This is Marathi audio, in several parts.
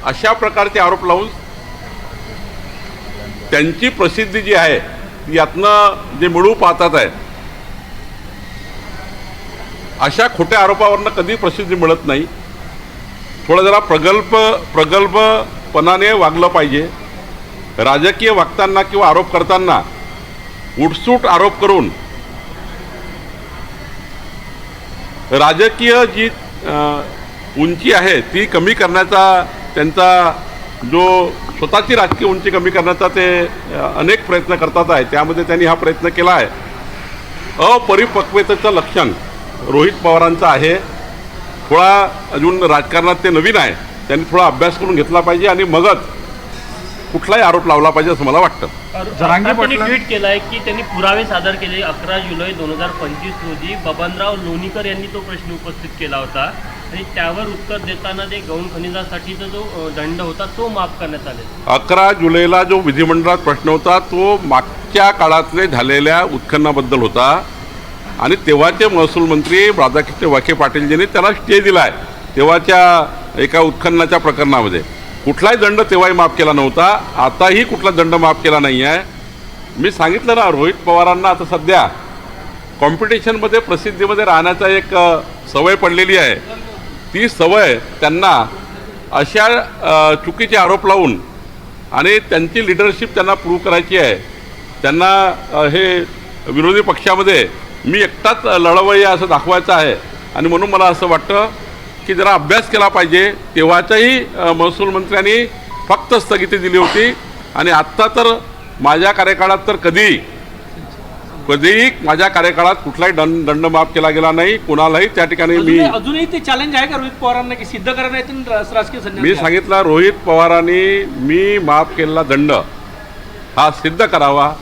अशा प्रकारचे आरोप लावून त्यांची प्रसिद्धी जी आहे यातनं जे मिळू पाहतात आहे, अशा खोट्या आरोपावरनं कधी प्रसिद्धी मिळत नाही. थोडं जरा प्रगल्भपणाने वागलं पाहिजे. राजकीय वागताना किंवा आरोप करताना उठसूट आरोप करून राजकीय जी उंची आहे ती कमी करण्याचा त्यांचा जो स्वतःची राजकीय उंची कमी करण्याचा ते अनेक प्रयत्न करतात आहे. त्यामध्ये त्यांनी हा प्रयत्न केला आहे. अपरिपक्वतेचं लक्षण रोहित पवारांचं आहे. थोडा अजून राजकारणात ते नवीन आहे, त्यांनी थोडा अभ्यास करून घेतला पाहिजे आणि मगच कुठलाही आरोप लावला पाहिजे असं मला वाटतं. जरांगे पाटील ट्विट केलाय की त्यांनी पुरावे सादर केले. 11 जुलै 2025 रोजी बबनराव लोणीकर यांनी तो प्रश्न उपस्थित केला होता आणि त्यावर उत्तर देताना ते गौण खनिजासाठीचा जो दंड होता तो माफ करण्यात आले. 11 जुलैला जो विधिमंडळात प्रश्न होता तो मागच्या काळातले झालेल्या उत्खननाबद्दल होता आणि तेव्हाचे महसूल मंत्री राधाकृष्ण विखे पाटीलजींनी त्याला स्टे दिला आहे. तेव्हाच्या एका उत्खननाच्या प्रकरणामध्ये कुठलाही दंड तेव्हाही माफ केला नव्हता, आताही कुठला दंड माफ केला नाही आहे. मी सांगितलं ना, रोहित पवारांना आता सध्या कॉम्पिटिशनमध्ये प्रसिद्धीमध्ये राहण्याचा एक सवय पडलेली आहे. ती सवय त्यांना अशा चुकीचे आरोप लावून आणि त्यांची लिडरशिप त्यांना प्रूव्ह करायची आहे. त्यांना हे विरोधी पक्षामध्ये मी एकटाच लढवय असं दाखवायचं आहे आणि म्हणून मला असं वाटतं की जरा अभ्यास केला पाहिजे. तेव्हाच्याही महसूल मंत्र्यांनी फक्त स्थगिती दिली होती आणि आत्ता तर माझ्या कार्यकाळात तर कधीही माझ्या कार्यकाळात कुठलाही दंड माफ केला गेला नाही कोणालाही. त्या ठिकाणी मी अजूनही ते चॅलेंज आहे का रोहित पवारांना की सिद्ध करण्यात राजकीय संन्यास? मी सांगितलं, रोहित पवारांनी मी माफ केलेला दंड हा सिद्ध करावा,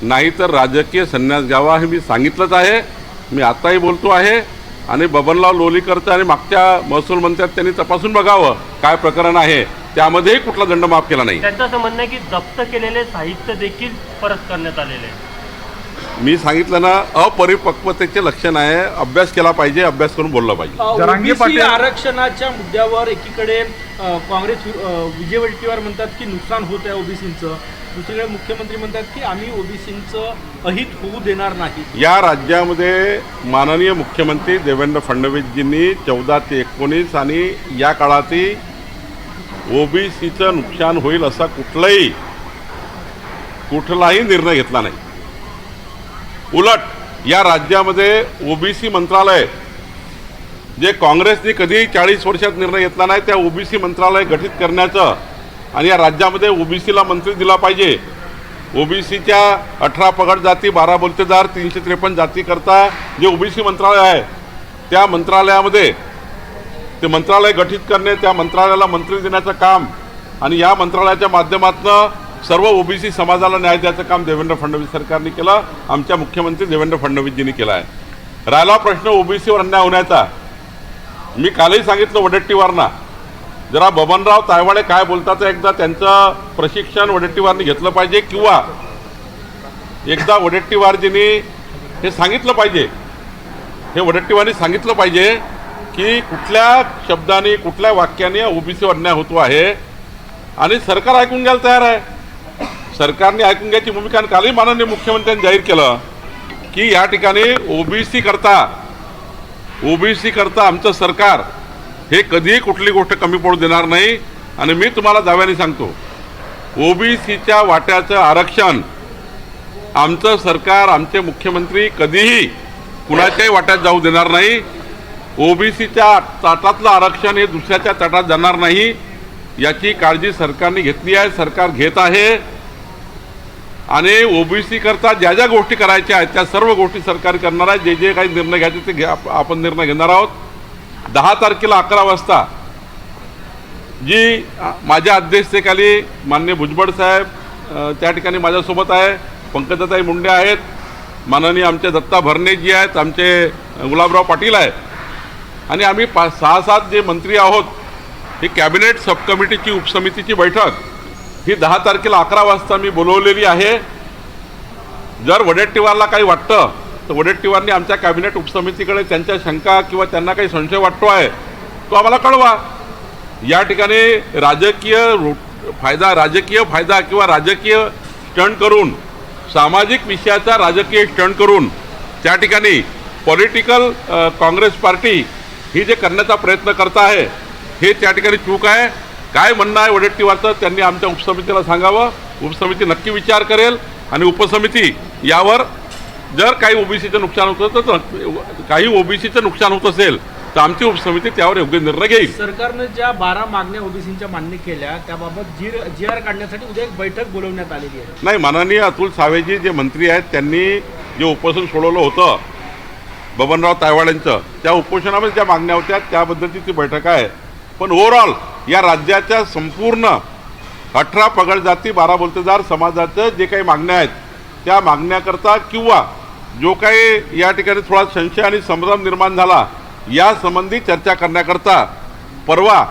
नाहीतर राजकीय संन्यास घ्यावा हे मी सांगितलंच आहे. मी आताही बोलतो आहे आणि बबनराव लोणीकरचं आणि मागच्या महसूल मंत्र्यात त्यांनी तपासून बघावं काय प्रकरण आहे, त्यामध्येही कुठला दंड माफ केला नाही. त्यांचं असं म्हणणं आहे की जप्त केलेले साहित्य देखील परत करण्यात आलेले आहे. मी सांगितलं ना, अपरिपक्वतेचे लक्षण आहे. अभ्यास केला पाहिजे, अभ्यास करून बोललं पाहिजे. जरांगे पाटील आरक्षणाच्या मुद्द्यावर एकीकडे काँग्रेस विजय वडेट्टीवार म्हणतात की नुकसान होत आहे ओबीसींचं, दुसरीकडे मुख्यमंत्री म्हणतात की आम्ही ओबीसींचं अहित होऊ देणार नाही. या राज्यामध्ये माननीय मुख्यमंत्री देवेंद्र फडणवीसजींनी 14 ते 19 आणि या काळातही ओबीसीचं नुकसान होईल असा कुठलाही निर्णय घेतला नाही. उलट या राज्यामध्ये ओबीसी मंत्रालय जे काँग्रेसने कधीही 40 वर्षात निर्णय घेतला नाही, त्या ओबीसी मंत्रालय गठीत करण्याचं आणि या राज्यामध्ये ओबीसीला मंत्री दिला पाहिजे. ओबीसीच्या 18 पगड जाती, 12 बोलतेदार, 353 जातीकरता जे ओबीसी मंत्रालय आहे त्या मंत्रालयामध्ये ते मंत्रालय गठीत करणे, त्या मंत्रालयाला मंत्री देण्याचं काम आणि या मंत्रालयाच्या माध्यमातून सर्व ओबीसी समाजाला न्याय द्यायचं काम देवेंद्र फडणवीस सरकारने केलं, आमच्या मुख्यमंत्री देवेंद्र फडणवीसजींनी केलं आहे. राहिला प्रश्न ओबीसीवर अन्याय होण्याचा, मी कालही सांगितलं वडेट्टीवारना, जरा बबनराव तायवाडे काय बोलतात एकदा त्यांचं प्रशिक्षण वडेट्टीवारनी घेतलं पाहिजे किंवा एकदा वडेट्टीवारजींनी हे सांगितलं पाहिजे, हे वडेट्टीवारनी सांगितलं पाहिजे की कुठल्या शब्दाने कुठल्या वाक्याने ओबीसीवर अन्याय होतो आहे आणि सरकार ऐकून घ्यायला तयार आहे. सरकारने ऐकून घ्यायची भूमिका. कालही माननीय मुख्यमंत्र्यांनी जाहीर केलं की या ठिकाणी ओबीसी करता आमचं सरकार हे कधीही कुठली गोष्ट कमी पडू देणार नाही. आणि मी तुम्हाला दाव्याने सांगतो, ओबीसीच्या वाट्याचं आरक्षण आमचं सरकार, आमचे मुख्यमंत्री कधीही कुणाच्याही वाट्यात जाऊ देणार नाही. ओबीसीच्या ताटातलं आरक्षण हे दुसऱ्याच्या ताटात जाणार नाही याची काळजी सरकारने घेतली आहे, सरकार घेत आहे. आणि ओबीसी करता ज्या ज्या गोष्टी करायच्या आहेत त्या सर्व गोष्टी सरकार करणार आहे. जे जे काही निर्णय घ्यायचे ते आपण निर्णय घेणार आहोत. 10 तारखेला 11 वाजता जी माझ्या अध्यक्षतेखाली माननीय भुजबळ साहेब त्या ठिकाणी माझ्यासोबत आहे, पंकजाताई मुंडे आहेत, माननीय आमचे दत्ता भरणेजी आहेत, आमचे गुलाबराव पाटील आहेत आणि आम्ही 6-7 जे मंत्री आहोत, ही कॅबिनेट सबकमिटीची उपसमितीची बैठक ही 10 तारखेला 11 वाजता मी बोलवलेली आहे. जर वडेट्टीवारला काही वाटतं तर वडेट्टीवारनी आमच्या कॅबिनेट उपसमितीकडे त्यांच्या शंका किंवा त्यांना काही संशय वाटतो आहे तो आम्हाला कळवा. या ठिकाणी राजकीय फायदा किंवा राजकीय स्टंट करून, सामाजिक विषयाचा राजकीय स्टंट करून त्या ठिकाणी पॉलिटिकल काँग्रेस पार्टी ही जे करण्याचा प्रयत्न करत आहे हे त्या ठिकाणी चूक आहे. काय म्हणणं आहे वडेट्टीवारचं त्यांनी आमच्या उपसमितीला सांगावं. उपसमिती नक्की विचार करेल आणि उपसमिती यावर जर काही ओबीसीचं नुकसान होतं तर काही ओबीसीचं नुकसान होत असेल तर आमची उपसमिती त्यावर योग्य निर्णय घेईल. सरकारनं ज्या 12 मागण्या ओबीसींच्या मान्य केल्या त्याबाबत जी आर काढण्यासाठी उद्या एक बैठक बोलवण्यात आलेली आहे. नाही, माननीय अतुल सावेजी जे मंत्री आहेत त्यांनी जे उपोषण सोडवलं होतं बबनराव तायवाड्यांचं, त्या उपोषणामध्ये ज्या मागण्या होत्या त्याबद्दलची ती बैठक आहे. पण ओव्हरऑल या राज्याच्या संपूर्ण 18 पगड जाती 12 बोलतेदार समाजाचं जे काही मागण्या आहेत त्या मागण्याकरता किंवा जो काही या ठिकाणी थोडा संशय आणि संभ्रम निर्माण झाला यासंबंधी चर्चा करण्याकरता परवा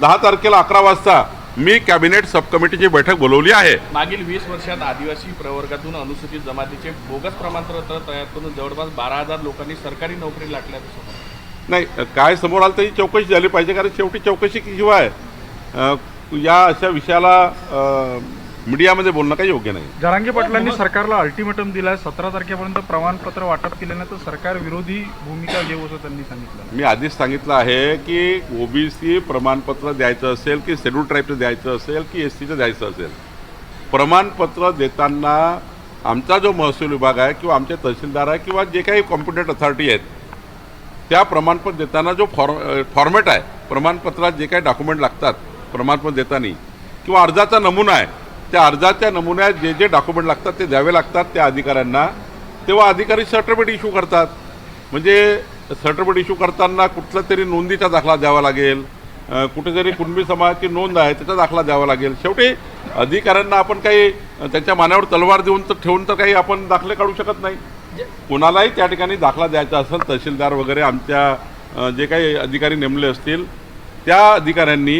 10 तारखेला 11 वाजता मी कॅबिनेट सब कमिटीची बैठक बोलवली आहे. मागील 20 वर्षात आदिवासी प्रवर्गातून अनुसूचित जमातीचे बोगस प्रमाणपत्र तयार करून जवळपास 12,000 लोकांनी सरकारी नोकरी लाटल्याचं समोर नाही, काय समोर आलं तरी चौकशी झाली पाहिजे, कारण शेवटी चौकशी शिवाय या अशा विषयाला मीडियामध्ये बोलणं काही योग्य नाही. जरांगे पाटलांनी सरकारला अल्टिमेटम दिलाय, 17 तारखेपर्यंत प्रमाणपत्र वाटप केलं नाही तर सरकार विरोधी भूमिका घेऊ असं त्यांनी सांगितलं. मी आधीच सांगितलं आहे की ओबीसी प्रमाणपत्र द्यायचं असेल की शेड्यूल ट्राईबचं द्यायचं असेल की एसटीचं द्यायचं असेल, प्रमाणपत्र देताना आमचा जो महसूल विभाग आहे किंवा आमचे तहसीलदार आहे किंवा जे काही कॉम्पिटंट अथॉरिटी आहेत त्या प्रमाणपत्र देताना जो फॉर्मॅट आहे, प्रमाणपत्रात जे काही डॉक्युमेंट लागतात प्रमाणपत्र देताना किंवा अर्जाचा नमुना आहे त्या अर्जाच्या नमुन्यात जे जे डॉक्युमेंट लागतात ते द्यावे लागतात त्या अधिकाऱ्यांना, तेव्हा अधिकारी सर्टिफिकेट इश्यू करतात. म्हणजे सर्टिफिकेट इश्यू करताना कुठला तरी नोंदीचा दाखला द्यावा लागेल, कुठेतरी कुणबी समाजाची नोंद आहे त्याचा दाखला द्यावा लागेल. शेवटी अधिकाऱ्यांना आपण काही त्यांच्या मान्यावर तलवार देऊन तर ठेवून तर काही आपण दाखले काढू शकत नाही. कोणालाही त्या ठिकाणी दाखला द्यायचा असेल, तहसीलदार वगैरे आमच्या जे काही अधिकारी नेमले असतील त्या अधिकाऱ्यांनी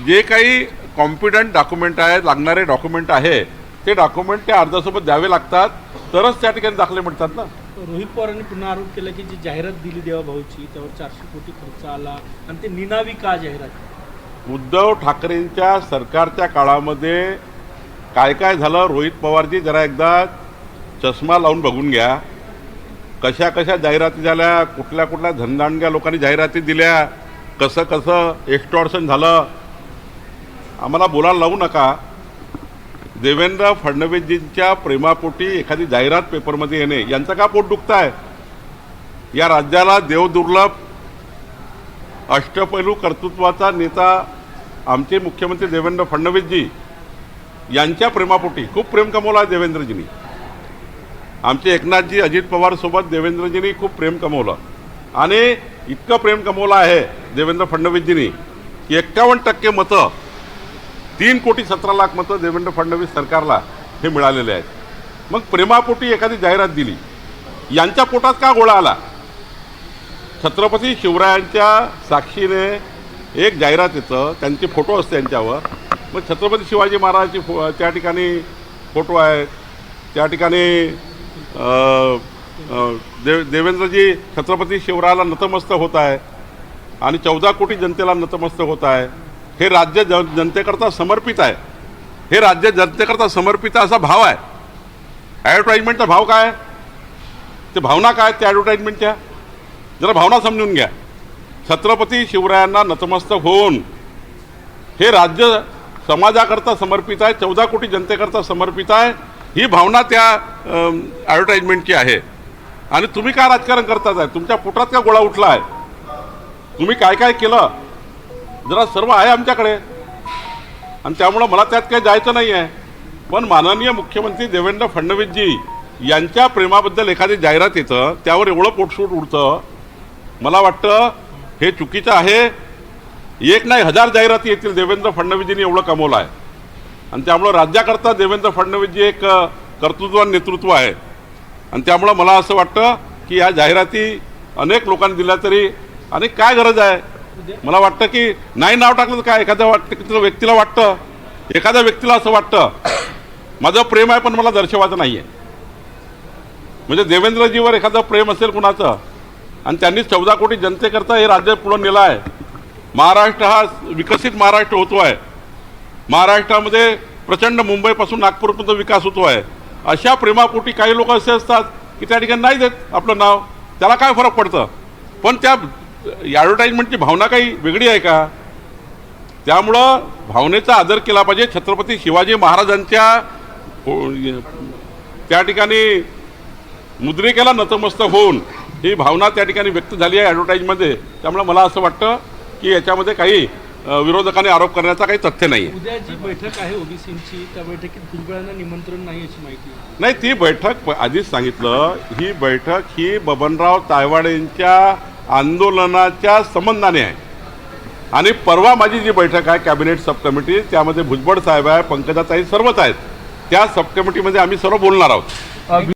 जे काही कॉम्पिटंट डॉक्युमेंट आहे, लागणारे डॉक्युमेंट आहे ते डॉक्युमेंट त्या अर्जासोबत द्यावे लागतात, तरच त्या ठिकाणी दाखले मिळतात ना. रोहित पवारांनी पुन्हा आरोप केला की जी जाहिरात दिली देवाभाऊची त्यावर 400 कोटी खर्च आला आणि ते निनावी का जाहिरात. उद्धव ठाकरेंच्या सरकारच्या काळामध्ये काय काय झालं रोहित पवारजी जरा एकदा चष्मा लावून बघून घ्या. कशा कशा जाहिराती झाल्या, कुठल्या कुठल्या धनदांडग्या लोकांनी जाहिराती दिल्या, कसं कसं एक्स्टॉर्शन झालं. आम्हाला बोलायला लावू नका. देवेंद्र फडणवीसजींच्या प्रेमापोटी एखादी जाहिरात पेपरमध्ये येणे यांचं का पोट दुखत आहे. या राज्याला देवदुर्लभ अष्टपैलू कर्तृत्वाचा नेता आमचे मुख्यमंत्री देवेंद्र फडणवीसजी यांच्या प्रेमापोटी खूप प्रेम कमवलं आहे देवेंद्रजींनी. आमचे एकनाथजी अजित पवारसोबत देवेंद्रजींनी खूप प्रेम कमवलं आणि इतकं प्रेम कमवलं आहे देवेंद्र फडणवीसजींनी की 51% मतं 3,17,00,000 मतं देवेंद्र फडणवीस सरकारला हे मिळालेले आहेत. मग प्रेमापोटी एखादी जाहिरात दिली, यांच्या पोटात का गोळा आला. छत्रपती शिवरायांच्या साक्षीने एक जाहिरात येतं, त्यांचे फोटो असते यांच्यावर. मग छत्रपती शिवाजी महाराजांची त्या ठिकाणी फोटो आहेत, त्या ठिकाणी देवेंद्रजी छत्रपती शिवरायाला नतमस्तक होत आहे आणि 14 कोटी जनतेला नतमस्तक होत आहे. हे राज्य जनतेकरता समर्पित आहे, हे राज्य जनतेकरता समर्पित असा भाव आहे. ॲडव्हर्टाईजमेंटचा भाव काय, ते भावना काय त्या ॲडव्हर्टाईजमेंटच्या, जरा भावना समजून घ्या. छत्रपती शिवरायांना नतमस्तक होऊन हे राज्य समाजाकरता समर्पित आहे, 14 कोटी जनतेकरता समर्पित आहे, ही भावना त्या ॲडव्हर्टाईजमेंटची आहे. आणि तुम्ही काय राजकारण करताच आहे, तुमच्या पोटात का गोळा उठला आहे, तुम्ही काय काय केलं जरा सर्व आहे आमच्याकडे. आणि त्यामुळं मला त्यात काही जायचं नाही आहे. पण माननीय मुख्यमंत्री देवेंद्र फडणवीसजी यांच्या प्रेमाबद्दल एखादी जाहिरात येतं त्यावर एवढं पोटसूट उडतं, मला वाटतं हे चुकीचं आहे. एक नाही 1000 जाहिराती येतील, देवेंद्र फडणवीसजींनी एवढं कमवलं आहे. आणि त्यामुळं राज्याकरता देवेंद्र फडणवीसजी एक कर्तृत्वान नेतृत्व आहे. आणि त्यामुळं मला असं वाटतं की या जाहिराती अनेक लोकांनी दिल्या तरी आणि काय गरज आहे. मला वाटतं की नाही नाव टाकलं तर काय, एखाद्या व्यक्तीला वाटतं, एखाद्या व्यक्तीला असं वाटतं माझं प्रेम आहे पण मला दर्शवायचं नाही आहे. म्हणजे देवेंद्रजीवर एखादं प्रेम असेल कुणाचं आणि त्यांनी 14 कोटी जनतेकरता हे राज्य पुढं नेलं आहे, महाराष्ट्र हा विकसित महाराष्ट्र होतो आहे, महाराष्ट्रामध्ये प्रचंड मुंबईपासून नागपूरपर्यंत विकास होतो आहे, अशा प्रेमापोटी काही लोक असे असतात की त्या ठिकाणी नाही देत आपलं नाव, त्याला काय फरक पडतं. पण त्या ॲडव्हर्टाईजमेंटची भावना काही वेगळी आहे का? त्यामुळं भावनेचा आदर केला पाहिजे. छत्रपती शिवाजी महाराजांच्या त्या ठिकाणी मुद्रिकेला नतमस्तक होऊन ही भावना त्या ठिकाणी व्यक्त झाली आहे ॲडव्हर्टाईजमध्ये. त्यामुळे मला असं वाटतं की याच्यामध्ये काही विरोधकांनी आरोप करण्याचा काही तथ्य नाही आहे. उद्या जी बैठक आहे ओबीसींची त्या बैठकीत भुजबळांना निमंत्रण नाही अशी माहिती आहे. नाही, ती बैठक आधीच सांगितलं, ही बैठक ही बबनराव तायवाडेंच्या आंदोलनाच्या संबंधाने आहे. आणि परवा माझी जी बैठक आहे कॅबिनेट सब कमिटी, त्यामध्ये भुजबळ साहेब आहे, पंकजाताई सर्वच आहेत. त्या सब कमिटीमध्ये आम्ही सर्व बोलणार आहोत.